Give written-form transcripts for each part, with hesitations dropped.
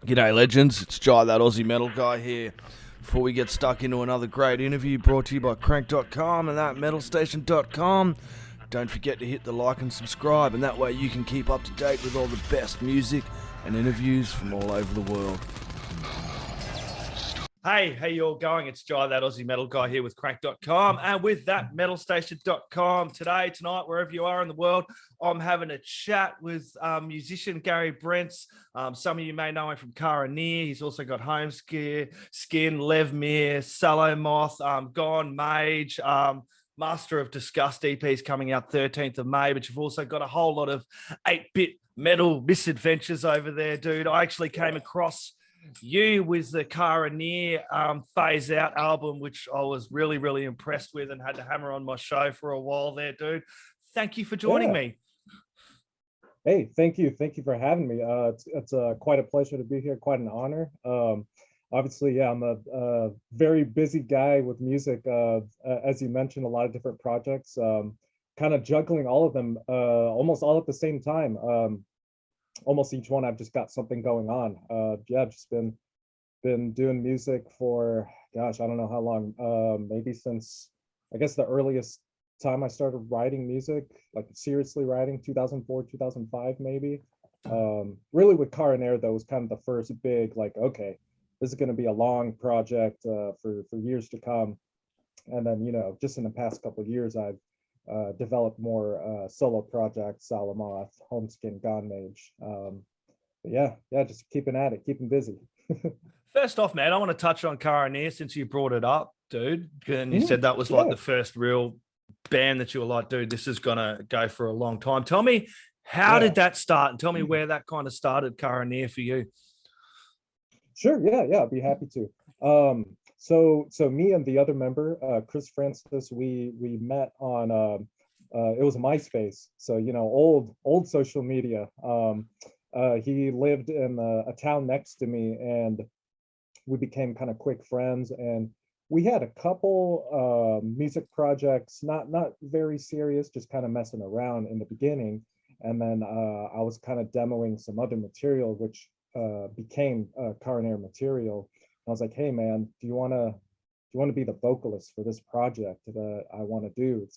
G'day legends, it's Jai that Aussie metal guy here. Before we get stuck into another great interview brought to you by Crannk.com and that metalstation.com, don't forget to hit the like and subscribe, and that way you can keep up to date with all the best music and interviews from all over the world. Hey, how you all going? It's Jai, that Aussie metal guy here with Crank.com and with that metalstation.com. Tonight, wherever you are in the world, I'm having a chat with musician Garry Brents. Some of you may know him from Cara Neir. He's also got Homeskin Lev'Myr, Sallow Moth, Gonemage, Master of Disgust EPs coming out 13th of May, but you've also got a whole lot of 8-bit metal misadventures over there, dude. I actually came across you with the Cara Neir Phase Out album, which I was really, really impressed with and had to hammer on my show for a while there, dude. Thank you for joining me. Hey, thank you. Thank you for having me. It's quite a pleasure to be here, quite an honor. Obviously, yeah, I'm a very busy guy with music. As you mentioned, a lot of different projects, kind of juggling all of them almost all at the same time. Almost each one I've just got something going on. Yeah, I've just been doing music for, gosh, I don't know how long, maybe since, I guess the earliest time I started writing music, like seriously writing, 2004, 2005 maybe. Really with Cara Neir though was kind of the first big, like, okay, this is going to be a long project for years to come. And then, you know, just in the past couple of years, I've developed more solo projects, Sallow Moth, Homeskin, Gonemage. Yeah, just keeping at it, keeping busy. First off, man, I want to touch on Cara Neir since you brought it up, dude. And you said that was like the first real band that you were like, dude, this is going to go for a long time. Tell me, how did that start? And tell me where that kind of started, Cara Neir, for you. Sure, yeah, I'd be happy to. So me and the other member, Chris Francis, we met on it was MySpace. So, you know, old social media. He lived in a town next to me, and we became kind of quick friends. And we had a couple music projects, not very serious, just kind of messing around in the beginning. And then I was kind of demoing some other material, which became Cara Neir material. I was like, hey man, do you want to be the vocalist for this project that I want to do?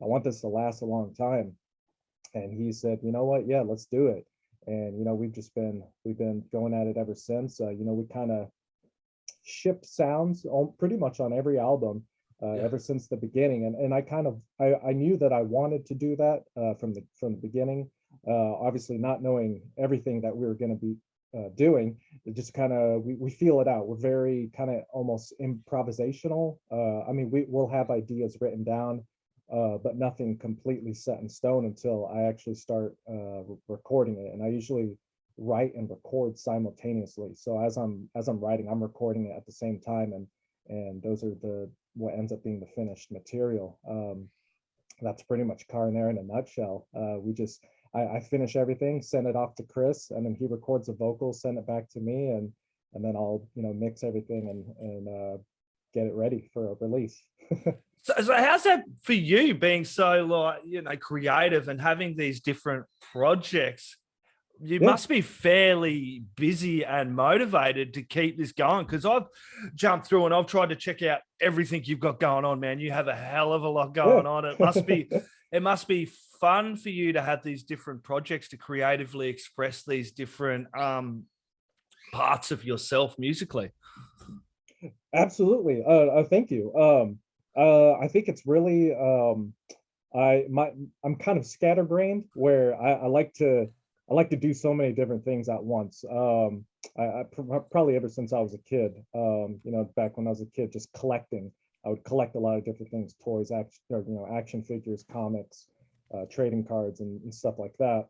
I want this to last a long time. And he said, you know what, yeah, let's do it. And you know, we've been going at it ever since. You know, we kind of shipped sounds pretty much on every album ever since the beginning. And I knew that I wanted to do that from the beginning. Obviously not knowing everything that we were going to be doing. It just kind of we feel it out. We're very kind of almost improvisational. I mean, we'll have ideas written down, but nothing completely set in stone until I actually start recording it. And I usually write and record simultaneously. So as I'm writing, I'm recording it at the same time, and those are what ends up being the finished material. That's pretty much Cara Neir in a nutshell. I finish everything, send it off to Chris, and then he records the vocals, send it back to me, and then I'll, you know, mix everything and get it ready for a release. So how's that for you, being so, like, you know, creative and having these different projects? You must be fairly busy and motivated to keep this going, because I've jumped through and I've tried to check out everything you've got going on, man. You have a hell of a lot going on. It must be fun for you to have these different projects to creatively express these different parts of yourself musically. Absolutely. Thank you. I think it's really I'm kind of scatterbrained, where I like to do so many different things at once. I probably ever since I was a kid, you know, back when I was a kid, just collecting. I would collect a lot of different things, toys, action figures, comics, trading cards, and stuff like that.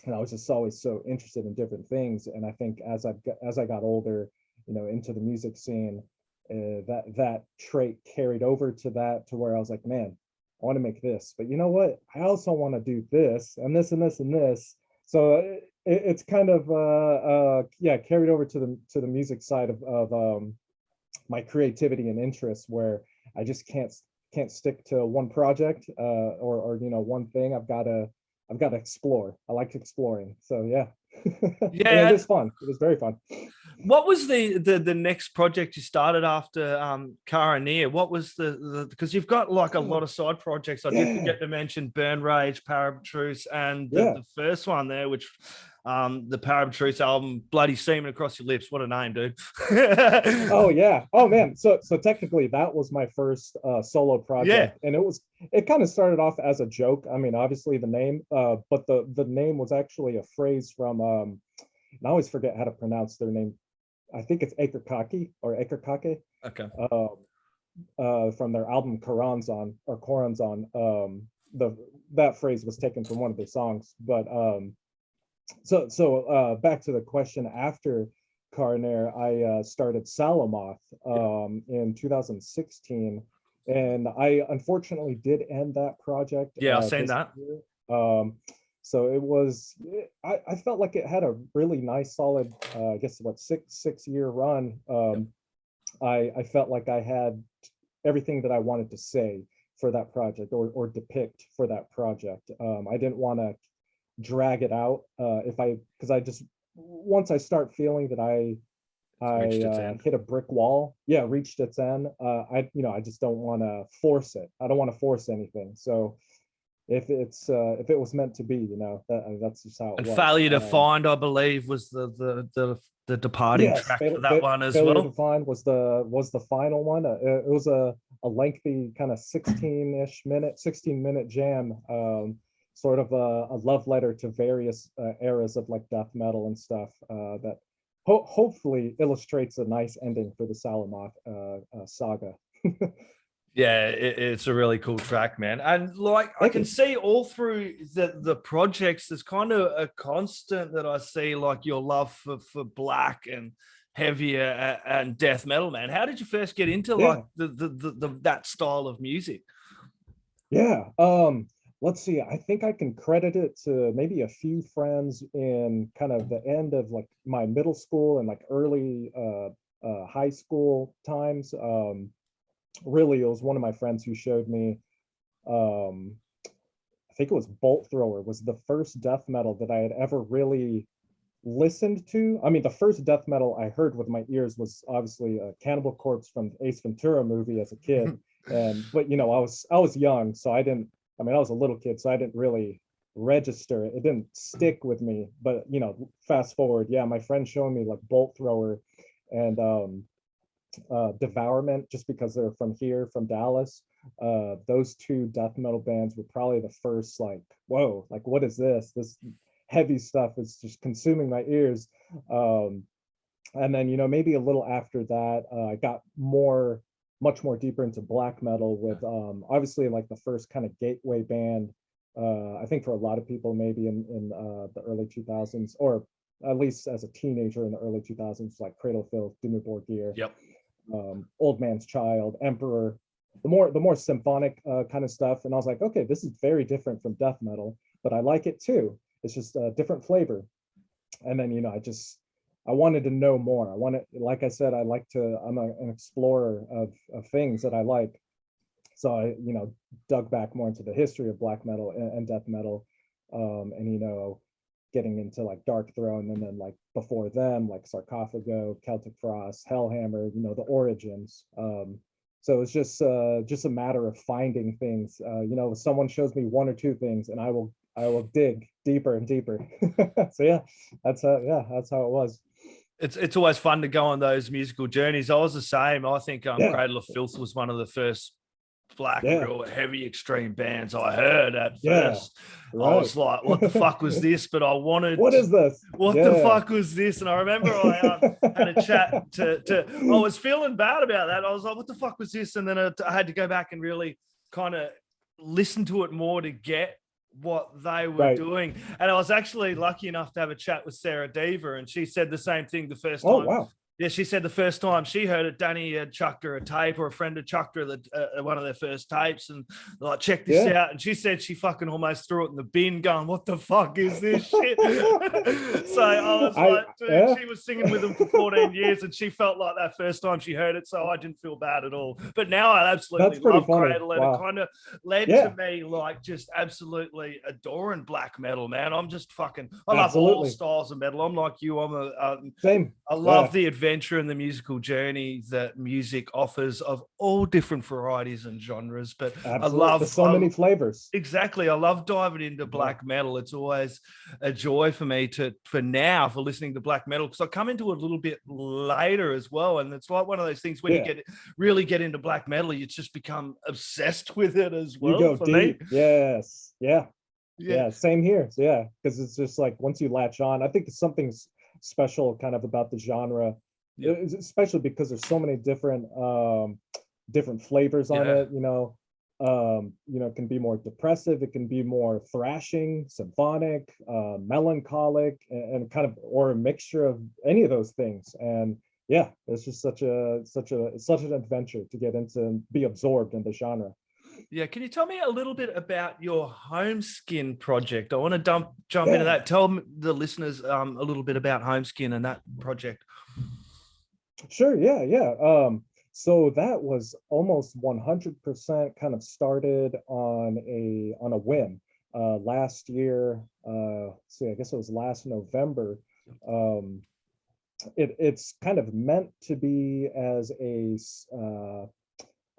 And I was just always so interested in different things. And I think as I got older, you know, into the music scene, that trait carried over to where I was like, man, I want to make this, but you know what? I also want to do this and this and this and this. So it's kind of carried over to the music side of my creativity and interests, where I just can't stick to one project or you know, one thing. I've got to explore. I like exploring. So yeah. And Yeah. it is fun. It was very fun. What was the next project you started after Cara Neir? What was the because you've got like a lot of side projects. I did forget to mention Burn Rage, Parabatruce, and the first one there, which the Parabatruce album, Bloody Semen Across Your Lips. What a name, dude. Oh yeah. Oh man. So technically that was my first solo project. And it kind of started off as a joke. I mean, obviously the name, but the name was actually a phrase from and I always forget how to pronounce their name. I think it's Akerkake or Akerkake. Okay. From their album Koranzon or Koranzon. That phrase was taken from one of their songs. But so back to the question after Cara Neir, I started Sallow Moth in 2016, and I unfortunately did end that project. Yeah, I've seen that. So it was, I felt like it had a really nice, solid, I guess what, six year run. I felt like I had everything that I wanted to say for that project or depict for that project. I didn't want to drag it out because I just, once I start feeling that I hit a brick wall, reached its end, I just don't want to force it. I don't want to force anything. So if it was meant to be, that's just how it was. Failure to Find, I believe, was the departing track for that one as Failure well. to Find was the final one. It was a lengthy kind of 16 minute jam, sort of a love letter to various eras of like death metal and stuff, that hopefully illustrates a nice ending for the Sallow Moth saga. Yeah, it's a really cool track, man. And like I can see all through the projects, there's kind of a constant that I see, like your love for black and heavier and death metal, man. How did you first get into like the that style of music? Yeah. Let's see. I think I can credit it to maybe a few friends in kind of the end of like my middle school and like early high school times. Really, it was one of my friends who showed me, I think it was Bolt Thrower was the first death metal that I had ever really listened to. I mean, the first death metal I heard with my ears was obviously Cannibal Corpse from the Ace Ventura movie as a kid. But I was young, so I was a little kid, so I didn't really register it. It didn't stick with me. But fast forward, my friend showing me like Bolt Thrower and Devourment, just because they're from here, from Dallas. Those two death metal bands were probably the first, like, whoa, like what is this heavy stuff is just consuming my ears. And then maybe a little after that, I got much more deeper into black metal with obviously like the first kind of gateway band, I think for a lot of people maybe in the early 2000s, or at least as a teenager in the early 2000s, like Cradle Filth, Dimmu Borgir, Old Man's Child, Emperor, the more symphonic kind of stuff. And I was like, okay, this is very different from death metal, but I like it too. It's just a different flavor. And then I wanted to know more. Like I said, I'm an explorer of things that I like. So I dug back more into the history of black metal and death metal, and getting into like Dark Throne, and then like before them like Sarcophago, Celtic Frost, Hellhammer, the origins. So it's just a matter of finding things. If someone shows me one or two things, and I will dig deeper and deeper. So that's how it was. It's always fun to go on those musical journeys. I was the same. I think Cradle of Filth was one of the first black, real heavy, extreme bands I heard at first. Right. I was like, what the fuck was this? But I wanted, what is this? What the fuck was this? And I remember I had a chat to I was feeling bad about that. I was like, what the fuck was this? And then I had to go back and really kind of listen to it more to get what they were doing. And I was actually lucky enough to have a chat with Sarah Deaver, and she said the same thing the first time. Oh, wow. Yeah, she said the first time she heard it, Danny had chucked her a tape, or a friend had chucked her one of their first tapes, and like, check this out. And she said she fucking almost threw it in the bin, going, "What the fuck is this shit?" So I was like, dude, she was singing with them for 14 years, and she felt like that first time she heard it. So I didn't feel bad at all. But now I absolutely love Cradle, and it kind of led to me like just absolutely adoring black metal, man. I'm just fucking, I love all styles of metal. I'm like you. Same. I love the adventure and the musical journey that music offers of all different varieties and genres. But There's so many flavors. Exactly. I love diving into black metal. It's always a joy for me for listening to black metal, because I come into it a little bit later as well. And it's like one of those things when you really get into black metal, you just become obsessed with it as well. You go deep. Me. Yes. Yeah. Same here. Yeah. Because it's just like once you latch on, I think there's something special kind of about the genre, especially because there's so many different flavors on it. It can be more depressive, it can be more thrashing, symphonic, melancholic, and kind of, or a mixture of any of those things. And yeah, it's just such an adventure to get into and be absorbed in the genre. Yeah, can you tell me a little bit about your Homeskin project? I want to jump into that. Tell the listeners a little bit about Homeskin and that project. Sure, yeah. So that was almost 100% kind of started on a whim. Last year, I guess it was last November. It's kind of meant to be as a,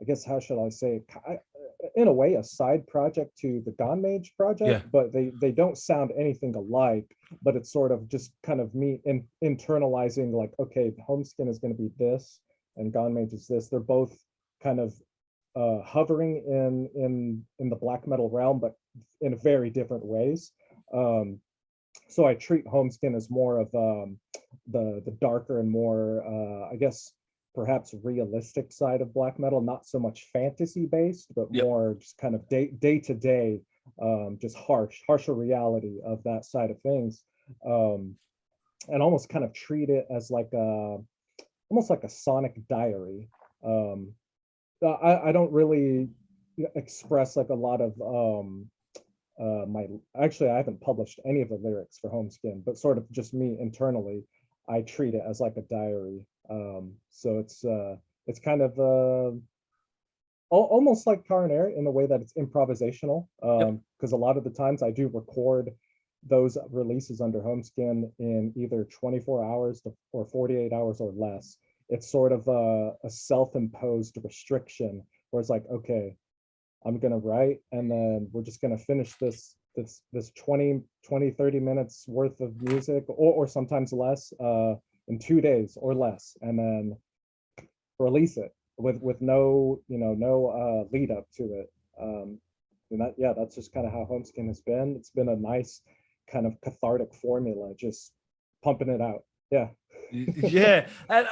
I guess, how should I say, in a way, a side project to the Gonemage project, but they don't sound anything alike. But it's sort of just kind of me internalizing, like, okay, Homeskin is going to be this, and Gonemage is this. They're both kind of hovering in the black metal realm, but in very different ways. So I treat Homeskin as more of the darker and more, I guess, perhaps realistic side of black metal, not so much fantasy based, but more just kind of day to day, just harsher reality of that side of things, and almost kind of treat it as like almost like a sonic diary. I don't really express like a lot of I haven't published any of the lyrics for Homeskin, but sort of just me internally, I treat it as like a diary. So it's kind of almost like Cara Neir in the way that it's improvisational, because a lot of the times I do record those releases under Homeskin in either 24 hours or 48 hours or less. It's sort of a self-imposed restriction where it's like, okay, I'm gonna write, and then we're just gonna finish this 20 30 minutes worth of music, or sometimes less, in 2 days or less, and then release it with no lead up to it. And that's just kind of how Homeskin has been. It's been a nice kind of cathartic formula, just pumping it out. Yeah. Yeah. And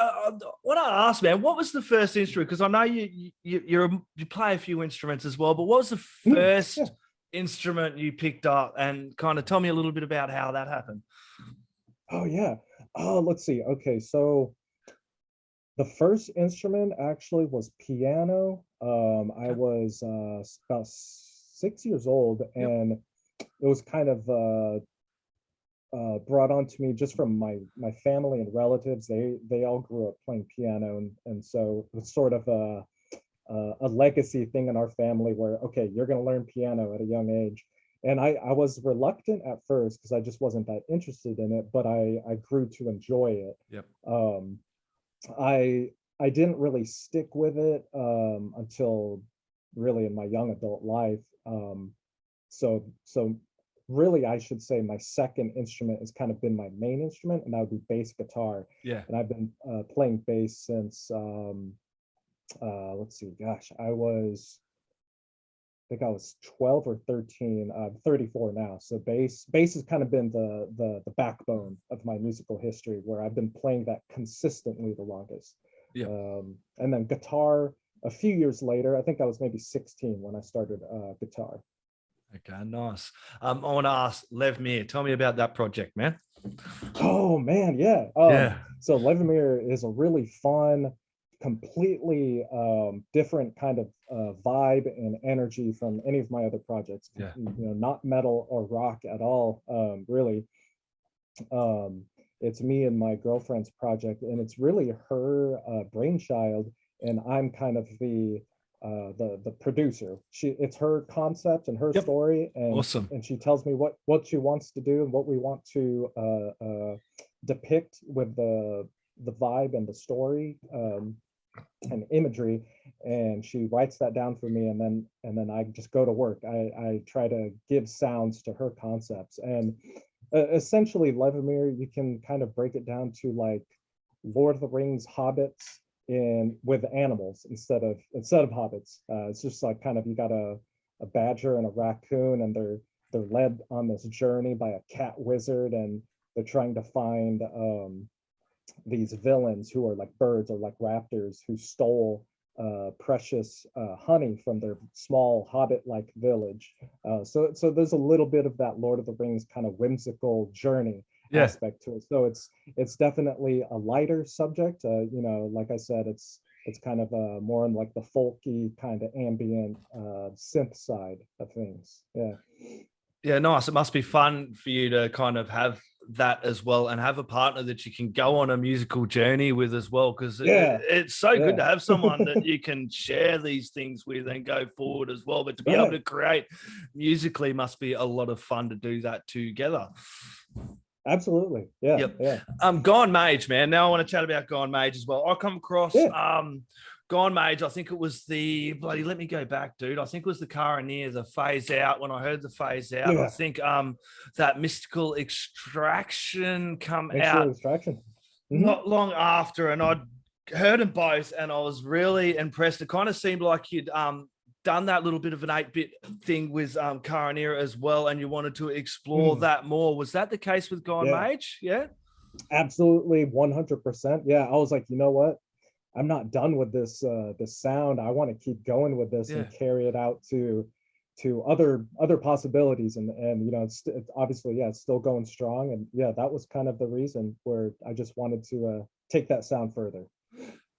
what I asked, man, what was the first instrument? Because I know you play a few instruments as well, but what was the first instrument you picked up? And kind of tell me a little bit about how that happened. Oh yeah. Let's see. Okay, so the first instrument actually was piano. I was about 6 years old, and it was kind of brought on to me just from my family and relatives. They all grew up playing piano, and so it was sort of a legacy thing in our family where, okay, you're going to learn piano at a young age. And I was reluctant at first because I just wasn't that interested in it, but I grew to enjoy it. Yep. I didn't really stick with it until really in my young adult life. So really, I should say my second instrument has kind of been my main instrument, and that would be bass guitar. Yeah. And I've been playing bass since let's see, gosh, I think I was 12 or 13. I'm 34 now. So bass has kind of been the backbone of my musical history, where I've been playing that consistently the longest. Yeah. And then guitar a few years later. I think I was maybe 16 when I started guitar. Okay, nice. I want to ask Lev'Myr, tell me about that project, man. Oh man, yeah. Yeah. So Lev'Myr is a really fun, completely different kind of vibe and energy from any of my other projects. Yeah. Not metal or rock at all. Really, um, it's me and my girlfriend's project, and it's really her brainchild, and I'm kind of the producer. It's her concept and her Yep. story, Awesome. and she tells me what she wants to do and what we want to depict with the vibe and the story and imagery, and she writes that down for me, and then I just go to work. I try to give sounds to her concepts, and essentially Lev'Myr, you can kind of break it down to like Lord of the Rings hobbits in with animals instead of hobbits. It's just like kind of you got a badger and a raccoon, and they're led on this journey by a cat wizard, and they're trying to find these villains who are like birds or like raptors who stole precious honey from their small hobbit-like village. So there's a little bit of that Lord of the Rings kind of whimsical journey Yeah. aspect to it. So it's definitely a lighter subject. Like I said, it's kind of more on like the folky kind of ambient synth side of things. Yeah. Yeah, nice. It must be fun for you to kind of have that as well and have a partner that you can go on a musical journey with as well, because Yeah. it's so good to Yeah. have someone that you can share these things with and go forward as well. But to be able Right. to create musically must be a lot of fun to do that together. Absolutely. Yeah. Yep. Yeah. Gonemage, man. Now I want to chat about Gonemage as well. I come across Yeah. Gonemage. I think it was the bloody. Let me go back, dude. I think it was the Cara Neir, the phase out. When I heard the phase out, Yeah. I think that mystical extraction come Make out sure extraction. not long after, and I'd heard them both, and I was really impressed. It kind of seemed like you'd done that little bit of an 8-bit thing with Cara Neir as well, and you wanted to explore that more. Was that the case with Gonemage? Yeah. Absolutely, 100%. Yeah, I was like, you know what? I'm not done with this sound. I want to keep going with this and carry it out to other possibilities. And it's obviously, yeah, it's still going strong. And yeah, that was kind of the reason where I just wanted to take that sound further.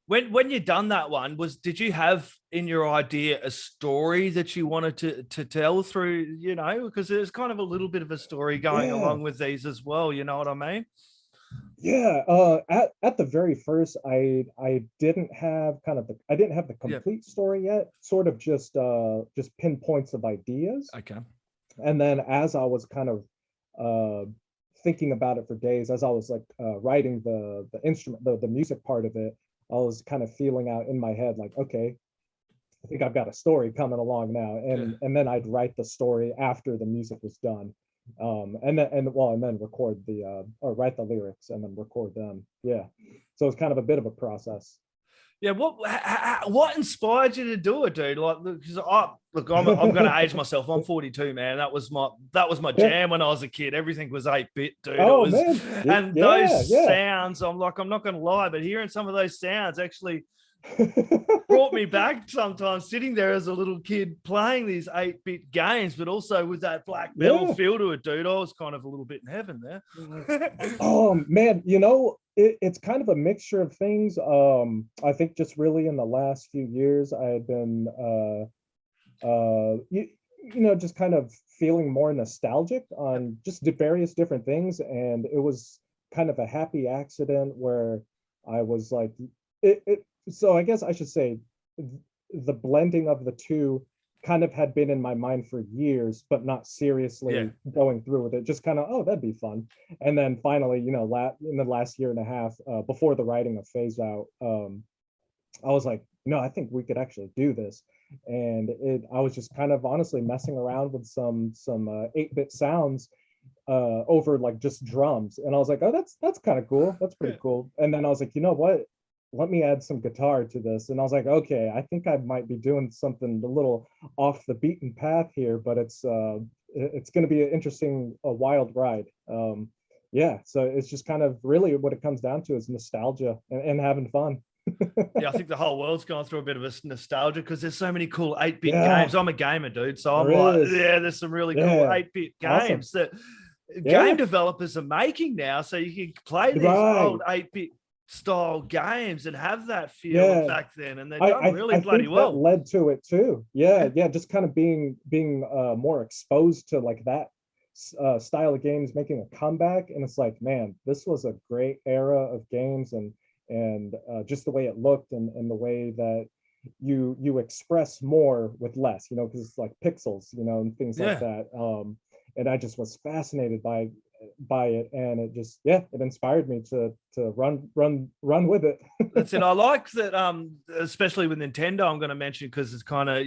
When you done that one, did you have in your idea a story that you wanted to tell through, because there's kind of a little bit of a story going along with these as well, you know what I mean? Yeah, at the very first, I didn't have the complete story yet, sort of just pinpoints of ideas. Okay. And then as I was kind of thinking about it for days, as I was like writing the instrument, the music part of it, I was kind of feeling out in my head like, okay, I think I've got a story coming along now, and then I'd write the story after the music was done, and then record or write the lyrics and then record them. Yeah, so it's kind of a bit of a process. Yeah, what inspired you to do it, dude? Like, because I'm going to age myself. I'm 42, man. That was my jam when I was a kid. Everything was 8-bit, dude. Oh, it was, man. and those sounds, I'm not going to lie, but hearing some of those sounds actually brought me back sometimes, sitting there as a little kid playing these 8-bit games, but also with that black metal feel to it, dude. I was kind of a little bit in heaven there. Oh man, it's kind of a mixture of things. I think just really in the last few years I had been just kind of feeling more nostalgic on just various different things, and it was kind of a happy accident where I was like so I guess I should say the blending of the two kind of had been in my mind for years, but not seriously going through with it. Just kind of, oh, that'd be fun. And then finally, in the last year and a half, before the writing of Phase Out, I was like, no, I think we could actually do this. And I was just kind of honestly messing around with some 8-bit sounds over like just drums. And I was like, oh, that's kind of cool. That's pretty cool. And then I was like, you know what? Let me add some guitar to this. And I was like, okay, I think I might be doing something a little off the beaten path here, but it's going to be an interesting, a wild ride. So it's just kind of really what it comes down to is nostalgia and having fun. Yeah, I think the whole world's gone through a bit of a nostalgia because there's so many cool 8-bit games. I'm a gamer, dude, so I'm like, there's some really cool 8-bit games that game developers are making now, so you can play these old 8-bit style games and have that feel back then, and they're done really bloody think well. that led to it too. Yeah, just kind of being more exposed to like that style of games making a comeback, and it's like, man, this was a great era of games, and just the way it looked, and the way that you express more with less, because it's like pixels, and things like that. And I just was fascinated by it, and it just it inspired me to run with it. That's it. I like that, especially with Nintendo, I'm going to mention, because it's kind of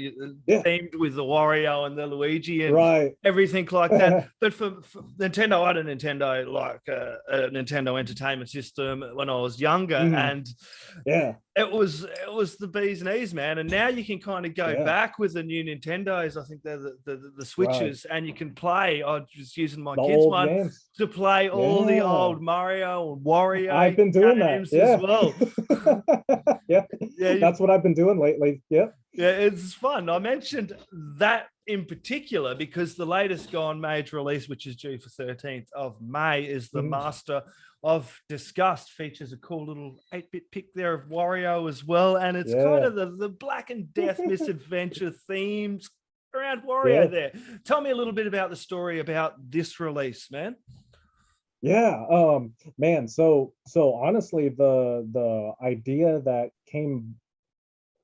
themed with the Wario and the Luigi and everything like that. But for Nintendo, I had a Nintendo, like a Nintendo Entertainment System when I was younger, and it was the bee's knees, man. And now you can kind of go back with the new Nintendos. I think they're the Switches, and you can play. I'm just using my kids' one games to play all the old Mario and Wario. I've been doing that as well. That's what I've been doing lately. It's fun. I mentioned that in particular because the latest Gonemage release, which is due for 13th of May, is the Master of Disgust. Features a cool little 8-bit pick there of Wario as well, and it's kind of the Black and Death misadventure themes around Wario there. Tell me a little bit about the story about this release, man. Man, so honestly, the idea that came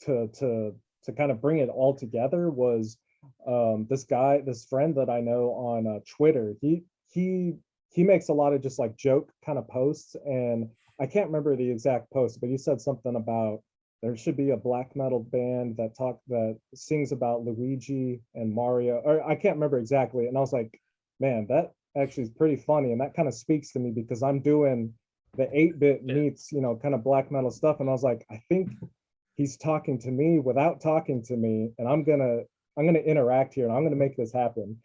to kind of bring it all together was this friend that I know on Twitter. He makes a lot of just like joke kind of posts, and I can't remember the exact post, but he said something about there should be a black metal band that sings about Luigi and Mario, or I can't remember exactly. And I was like, man, that actually is pretty funny, and that kind of speaks to me because I'm doing the 8-bit meets kind of black metal stuff, and I was like, I think he's talking to me without talking to me, and I'm gonna interact here, and I'm gonna make this happen.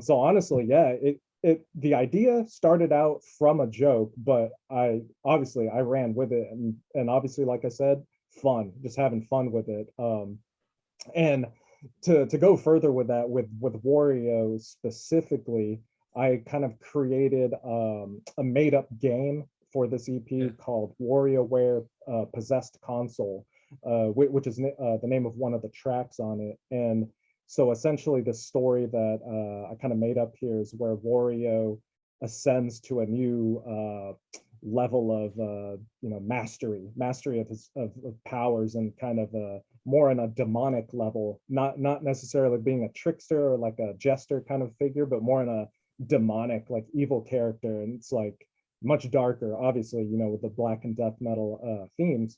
So honestly, the idea started out from a joke, but I ran with it, and obviously, like I said, fun, just having fun with it. And to go further with that, with Wario specifically, I kind of created a made-up game for this EP called WarioWare Possessed Console, which is the name of one of the tracks on it. And so essentially the story that I kind of made up here is where Wario ascends to a new level of mastery of his of powers, and kind of more on a demonic level, not necessarily being a trickster or like a jester kind of figure, but more in a demonic, like evil character. And it's like much darker, obviously, with the black and death metal themes.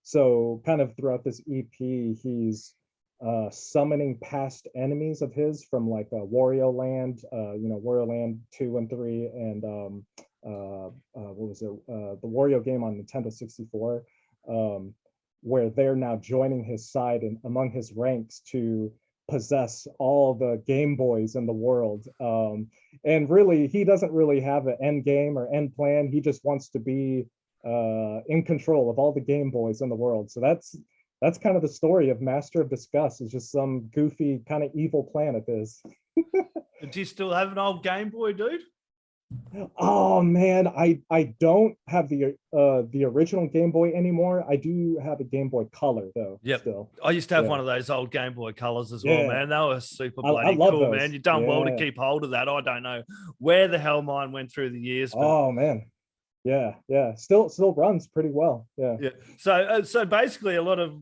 So kind of throughout this EP, he's summoning past enemies of his from like Wario Land, Wario Land 2 and 3, and what was it, the Wario game on Nintendo 64, where they're now joining his side and among his ranks to possess all the Game Boys in the world. And really, he doesn't really have an end game or end plan. He just wants to be in control of all the Game Boys in the world. So that's kind of the story of Master of Disgust. Is just some goofy kind of evil plan of his. Do you still have an old Game Boy, dude? Oh man, I don't have the original Game Boy anymore. I do have a Game Boy Color though. Yep. Still. I used to have one of those old Game Boy Colors as well, man. They were super bloody cool, those. Man. You've done well to keep hold of that. I don't know where the hell mine went through the years. But... Oh man. Yeah. Still runs pretty well. Yeah. So basically, a lot of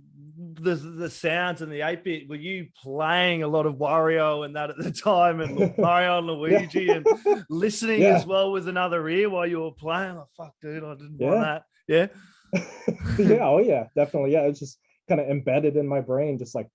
the sounds and the 8-bit. Were you playing a lot of Wario and that at the time, and Mario and Luigi, and listening as well with another ear while you were playing? Oh fuck, dude, I didn't want that. Yeah. Oh yeah, definitely. Yeah, it's just kind of embedded in my brain, just like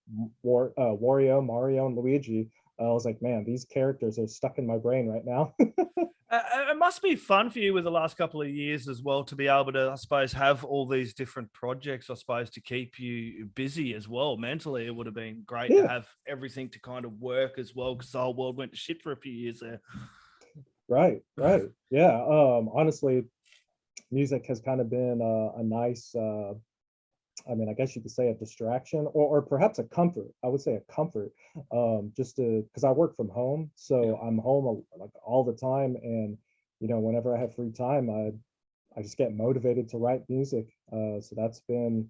Wario, Mario, and Luigi. I was like, man, these characters are stuck in my brain right now. It must be fun for you with the last couple of years as well to be able to, I suppose, have all these different projects, I suppose, to keep you busy as well. Mentally, it would have been great to have everything to kind of work as well, because the whole world went to shit for a few years there. Right. Yeah. Honestly, music has kind of been a nice I mean, I guess you could say a distraction, or perhaps a comfort. I would say a comfort, just to, because I work from home, so I'm home like all the time, and whenever I have free time, I just get motivated to write music. So that's been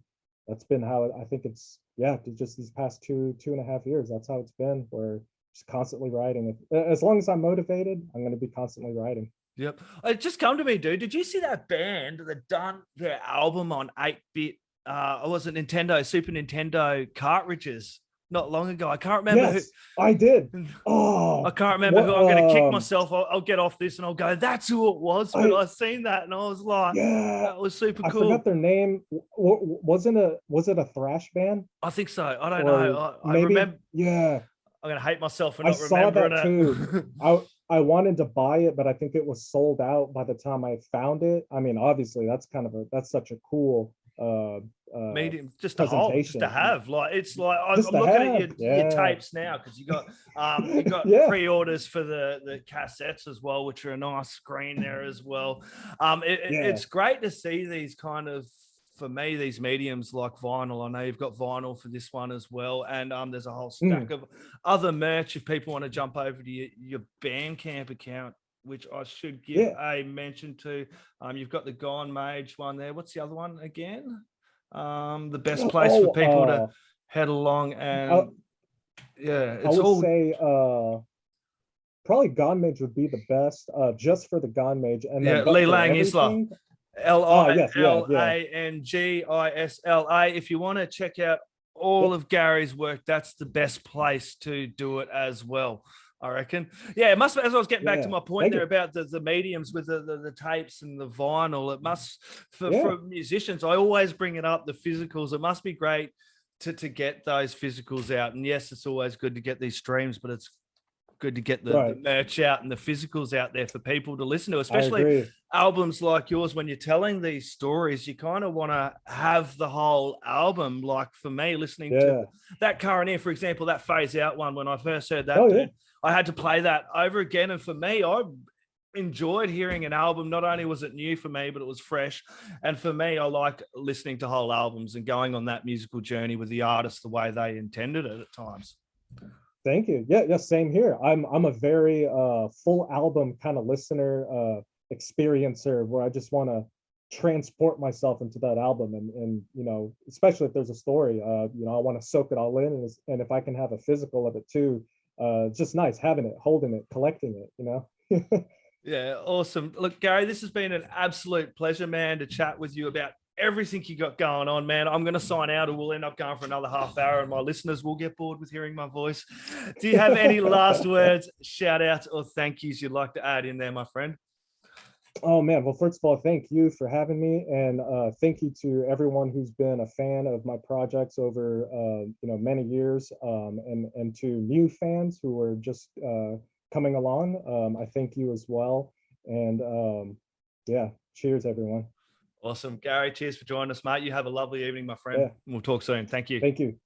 how I think it's, yeah, just these past 2.5 years. That's how it's been. Where just constantly writing. As long as I'm motivated, I'm going to be constantly writing. Yep. It just come to me, dude. Did you see that band that done their album on 8-bit? Was it Nintendo, Super Nintendo cartridges not long ago? I can't remember Yes, I did. who. Oh, I can't remember what, who. I'm going to kick myself. I'll get off this and I'll go, that's who it was. But I seen that and I was like, yeah, that was super I cool. forgot their name. Was it a thrash band? I think so. I don't know. I Maybe, remember. yeah. I'm going to hate myself for I not saw remembering that it. too. I wanted to buy it, but I think it was sold out by the time I found it. I mean, obviously, that's such a cool medium, just to hold, just to have. Like, it's like I'm looking at your tapes now, because you got yeah. pre-orders for the cassettes as well, which are a nice screen there as well. It's great to see these kind of, for me, these mediums like vinyl. I know you've got vinyl for this one as well, and there's a whole stack of other merch if people want to jump over to your Bandcamp account, which I should give a mention to. You've got the Gonemage one there. What's the other one again? The best place for people to head along, and I would say probably Gonemage would be the best, just for the Gonemage, and then Lee Lang Isla. LILANGISLA. If you want to check out all of Gary's work, that's the best place to do it as well, I reckon. Yeah, it must, as I was getting back to my point there about the mediums with the tapes and the vinyl, it must, for musicians, I always bring it up, the physicals. It must be great to get those physicals out. And yes, it's always good to get these streams, but it's good to get the merch out and the physicals out there for people to listen to, especially albums like yours. When you're telling these stories, you kind of want to have the whole album. Like for me, listening to that Cara Neir, for example, that Phase Out one, when I first heard that, dude, I had to play that over again. And for me, I enjoyed hearing an album. Not only was it new for me, but it was fresh. And for me, I like listening to whole albums and going on that musical journey with the artist the way they intended it at times. Thank you. Yeah, same here. I'm a very full album kind of listener, experiencer, where I just want to transport myself into that album, and especially if there's a story, I want to soak it all in, and if I can have a physical of it too, it's just nice having it, holding it, collecting it. Yeah, awesome. Look, Gary, this has been an absolute pleasure, man, to chat with you about everything you got going on, man. I'm going to sign out, or we'll end up going for another half hour, and my listeners will get bored with hearing my voice. Do you have any last words, shout outs, or thank yous you'd like to add in there, my friend? Oh man, well, first of all, thank you for having me, and thank you to everyone who's been a fan of my projects over many years, and to new fans who are just coming along. I thank you as well, and cheers everyone. Awesome. Gary, cheers for joining us, mate. You have a lovely evening, my friend. We'll talk soon. Thank you. Thank you.